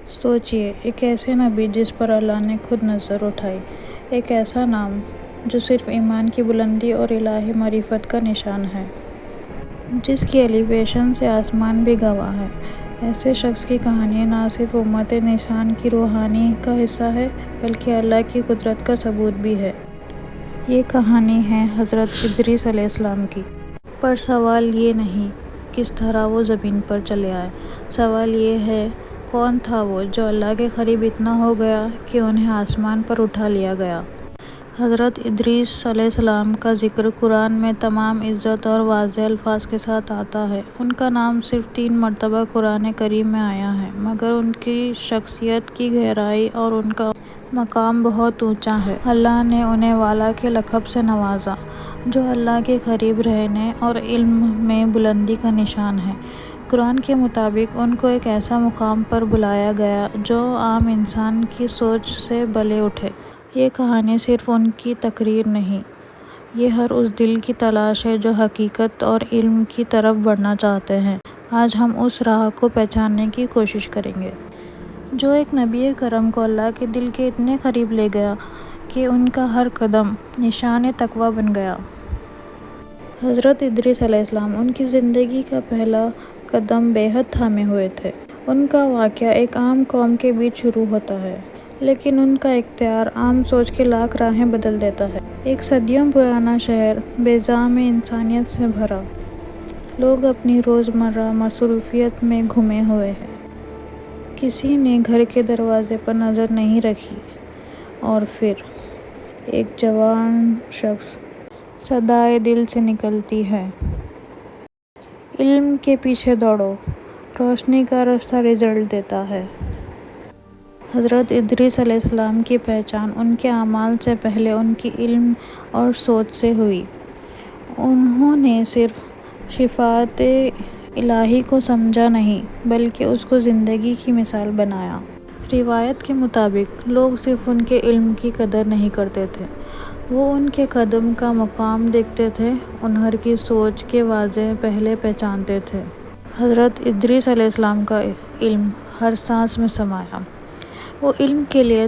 سوچیے، ایک ایسے نبی جس پر اللہ نے خود نظر اٹھائی، ایک ایسا نام جو صرف ایمان کی بلندی اور الہی معرفت کا نشان ہے، جس کی ایلیویشن سے آسمان بھی گواہ ہے۔ ایسے شخص کی کہانی نہ صرف امت انسان کی روحانی کا حصہ ہے بلکہ اللہ کی قدرت کا ثبوت بھی ہے۔ یہ کہانی ہے حضرت ادریس علیہ السلام کی۔ پر سوال یہ نہیں کس طرح وہ زمین پر چلے آئے، سوال یہ ہے کون تھا وہ جو اللہ کے قریب اتنا ہو گیا کہ انہیں آسمان پر اٹھا لیا گیا۔ حضرت ادریس علیہ السلام کا ذکر قرآن میں تمام عزت اور واضح الفاظ کے ساتھ آتا ہے۔ ان کا نام صرف 3 مرتبہ قرآن کریم میں آیا ہے، مگر ان کی شخصیت کی گہرائی اور ان کا مقام بہت اونچا ہے۔ اللہ نے انہیں والا کے لقب سے نوازا، جو اللہ کے قریب رہنے اور علم میں بلندی کا نشان ہے۔ قرآن کے مطابق ان کو ایک ایسا مقام پر بلایا گیا جو عام انسان کی سوچ سے بلے اٹھے۔ یہ کہانی صرف ان کی تقریر نہیں، یہ ہر اس دل کی تلاش ہے جو حقیقت اور علم کی طرف بڑھنا چاہتے ہیں۔ آج ہم اس راہ کو پہچاننے کی کوشش کریں گے جو ایک نبی کرم کو اللہ کے دل کے اتنے قریب لے گیا کہ ان کا ہر قدم نشان تقویٰ بن گیا۔ حضرت ادریس علیہ السلام ان کی زندگی کا پہلا قدم بے حد تھامے ہوئے تھے۔ ان کا واقعہ ایک عام قوم کے بیچ شروع ہوتا ہے، لیکن ان کا اختیار عام سوچ کے لاکھ راہیں بدل دیتا ہے۔ ایک صدیوں پرانا شہر بیضاء میں انسانیت سے بھرا، لوگ اپنی روزمرہ مصروفیات میں گھومے ہوئے ہیں۔ کسی نے گھر کے دروازے پر نظر نہیں رکھی، اور پھر ایک جوان شخص صدائے دل سے نکلتی ہے، علم کے پیچھے دوڑو، روشنی کا راستہ رزلٹ دیتا ہے۔ حضرت ادریس علیہ السلام کی پہچان ان کے اعمال سے پہلے ان کی علم اور سوچ سے ہوئی۔ انہوں نے صرف شفاعت الہی کو سمجھا نہیں بلکہ اس کو زندگی کی مثال بنایا۔ روایت کے مطابق لوگ صرف ان کے علم کی قدر نہیں کرتے تھے، وہ ان کے قدم کا مقام دیکھتے تھے، انہر کی سوچ کے واضح پہلے پہچانتے تھے۔ حضرت ادریس علیہ السلام کا علم ہر سانس میں سمایا۔ وہ علم کے لیے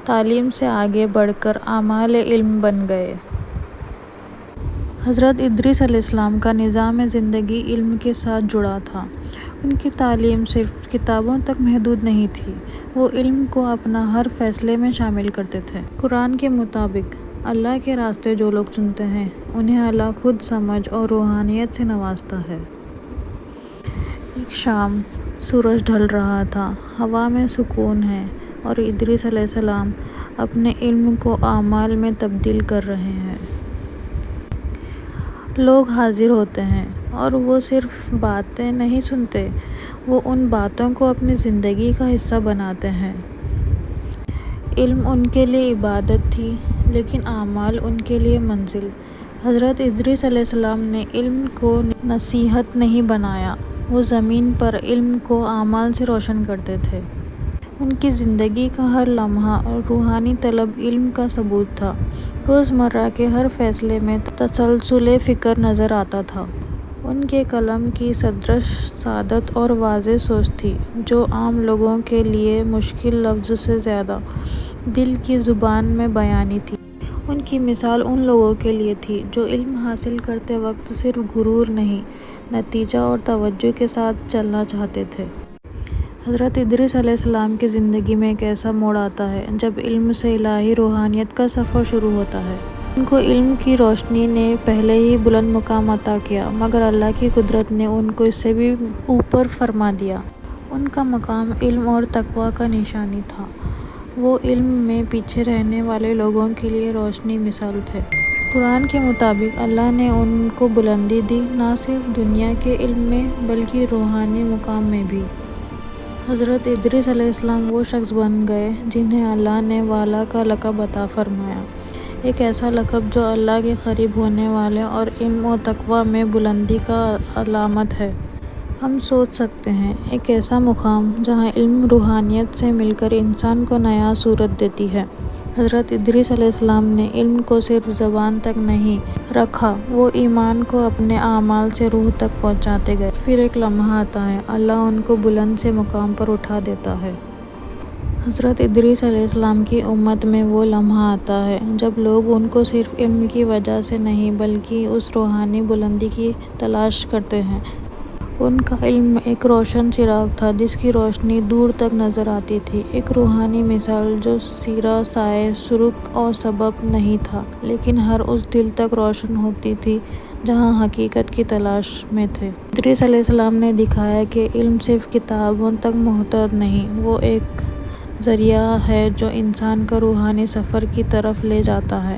تعلیم سے آگے بڑھ کر عامل علم بن گئے۔ حضرت ادریس علیہ السلام کا نظام زندگی علم کے ساتھ جڑا تھا۔ ان کی تعلیم صرف کتابوں تک محدود نہیں تھی، وہ علم کو اپنا ہر فیصلے میں شامل کرتے تھے۔ قرآن کے مطابق اللہ کے راستے جو لوگ چنتے ہیں انہیں اللہ خود سمجھ اور روحانیت سے نوازتا ہے۔ ایک شام سورج ڈھل رہا تھا، ہوا میں سکون ہے، اور ادریس علیہ السلام اپنے علم کو اعمال میں تبدیل کر رہے ہیں۔ لوگ حاضر ہوتے ہیں اور وہ صرف باتیں نہیں سنتے، وہ ان باتوں کو اپنی زندگی کا حصہ بناتے ہیں۔ علم ان کے لیے عبادت تھی، لیکن اعمال ان کے لیے منزل۔ حضرت ادریس علیہ السلام نے علم کو نصیحت نہیں بنایا، وہ زمین پر علم کو اعمال سے روشن کرتے تھے۔ ان کی زندگی کا ہر لمحہ روحانی طلب علم کا ثبوت تھا۔ روزمرہ کے ہر فیصلے میں تسلسل فکر نظر آتا تھا۔ ان کے قلم کی سرشت سادت اور واضح سوچ تھی، جو عام لوگوں کے لیے مشکل لفظ سے زیادہ دل کی زبان میں بیانی تھی۔ ان کی مثال ان لوگوں کے لیے تھی جو علم حاصل کرتے وقت صرف غرور نہیں، نتیجہ اور توجہ کے ساتھ چلنا چاہتے تھے۔ حضرت ادریس علیہ السلام کی زندگی میں ایک ایسا موڑ آتا ہے جب علم سے الہی روحانیت کا سفر شروع ہوتا ہے۔ ان کو علم کی روشنی نے پہلے ہی بلند مقام عطا کیا، مگر اللہ کی قدرت نے ان کو اس سے بھی اوپر فرما دیا۔ ان کا مقام علم اور تقویٰ کا نشانی تھا، وہ علم میں پیچھے رہنے والے لوگوں کے لیے روشنی مثال تھے۔ قرآن کے مطابق اللہ نے ان کو بلندی دی، نہ صرف دنیا کے علم میں بلکہ روحانی مقام میں بھی۔ حضرت ادریس علیہ السلام وہ شخص بن گئے جنہیں اللہ نے والا کا لقب عطا فرمایا، ایک ایسا لقب جو اللہ کے قریب ہونے والے اور علم و تقویٰ میں بلندی کا علامت ہے۔ ہم سوچ سکتے ہیں ایک ایسا مقام جہاں علم روحانیت سے مل کر انسان کو نیا صورت دیتی ہے۔ حضرت ادریس علیہ السلام نے علم کو صرف زبان تک نہیں رکھا، وہ ایمان کو اپنے اعمال سے روح تک پہنچاتے گئے۔ پھر ایک لمحہ آتا ہے، اللہ ان کو بلند سے مقام پر اٹھا دیتا ہے۔ حضرت ادریس علیہ السلام کی امت میں وہ لمحہ آتا ہے جب لوگ ان کو صرف علم کی وجہ سے نہیں بلکہ اس روحانی بلندی کی تلاش کرتے ہیں۔ ان کا علم ایک روشن چراغ تھا جس کی روشنی دور تک نظر آتی تھی، ایک روحانی مثال جو سیرا، سائے، سرخ اور سبب نہیں تھا لیکن ہر اس دل تک روشن ہوتی تھی جہاں حقیقت کی تلاش میں تھے۔ ادریس علیہ السلام نے دکھایا کہ علم صرف کتابوں تک محدود نہیں، وہ ایک ذریعہ ہے جو انسان کو روحانی سفر کی طرف لے جاتا ہے۔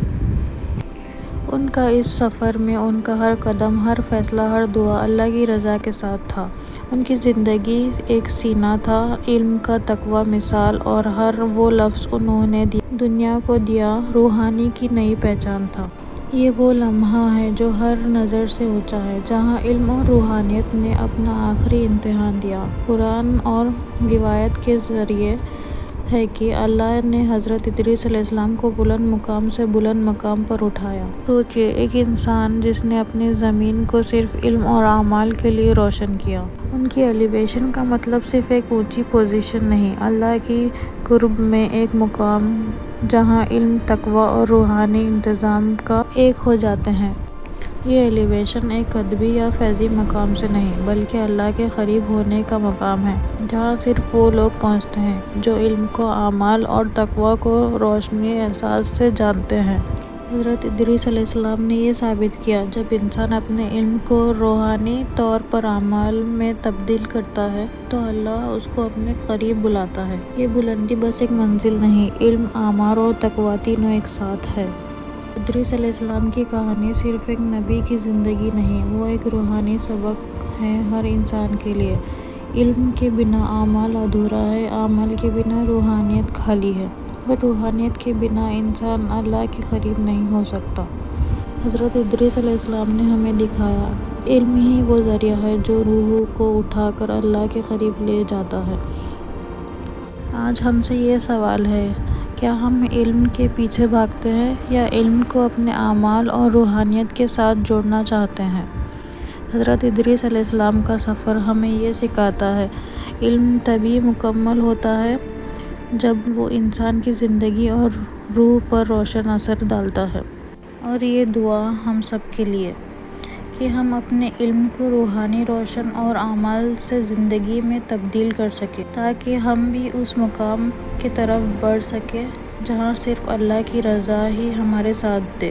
ان کا اس سفر میں ان کا ہر قدم، ہر فیصلہ، ہر دعا اللہ کی رضا کے ساتھ تھا۔ ان کی زندگی ایک سینہ تھا، علم کا تقویٰ مثال، اور ہر وہ لفظ انہوں نے دنیا کو دیا روحانی کی نئی پہچان تھا۔ یہ وہ لمحہ ہے جو ہر نظر سے اونچا ہے، جہاں علم اور روحانیت نے اپنا آخری امتحان دیا۔ قرآن اور روایت کے ذریعے ہے کہ اللہ نے حضرت ادریس علیہ السلام کو بلند مقام سے بلند مقام پر اٹھایا۔ سوچیے، ایک انسان جس نے اپنی زمین کو صرف علم اور اعمال کے لیے روشن کیا۔ ان کی ایلیویشن کا مطلب صرف ایک اونچی پوزیشن نہیں، اللہ کی قرب میں ایک مقام جہاں علم، تقویٰ اور روحانی انتظام کا ایک ہو جاتے ہیں۔ یہ ایلیویشن ایک ادبی یا فیضی مقام سے نہیں بلکہ اللہ کے قریب ہونے کا مقام ہے، جہاں صرف وہ لوگ پہنچتے ہیں جو علم کو، اعمال اور تقویٰ کو روشنی احساس سے جانتے ہیں۔ حضرت ادریس علیہ السلام نے یہ ثابت کیا، جب انسان اپنے علم کو روحانی طور پر اعمال میں تبدیل کرتا ہے تو اللہ اس کو اپنے قریب بلاتا ہے۔ یہ بلندی بس ایک منزل نہیں، علم، اعمال اور تقویٰ تینوں ایک ساتھ ہے۔ ادریس علیہ السلام کی کہانی صرف ایک نبی کی زندگی نہیں، وہ ایک روحانی سبق ہے ہر انسان کے لیے۔ علم کے بنا اعمال ادھورا ہے، اعمال کے بنا روحانیت خالی ہے، اور روحانیت کے بنا انسان اللہ کے قریب نہیں ہو سکتا۔ حضرت ادریس علیہ السلام نے ہمیں دکھایا، علم ہی وہ ذریعہ ہے جو روح کو اٹھا کر اللہ کے قریب لے جاتا ہے۔ آج ہم سے یہ سوال ہے، کیا ہم علم کے پیچھے بھاگتے ہیں یا علم کو اپنے اعمال اور روحانیت کے ساتھ جوڑنا چاہتے ہیں؟ حضرت ادریس علیہ السلام کا سفر ہمیں یہ سکھاتا ہے، علم تبھی مکمل ہوتا ہے جب وہ انسان کی زندگی اور روح پر روشن اثر ڈالتا ہے۔ اور یہ دعا ہم سب کے لیے کہ ہم اپنے علم کو روحانی روشن اور اعمال سے زندگی میں تبدیل کر سکیں، تاکہ ہم بھی اس مقام کی طرف بڑھ سکیں جہاں صرف اللہ کی رضا ہی ہمارے ساتھ دے۔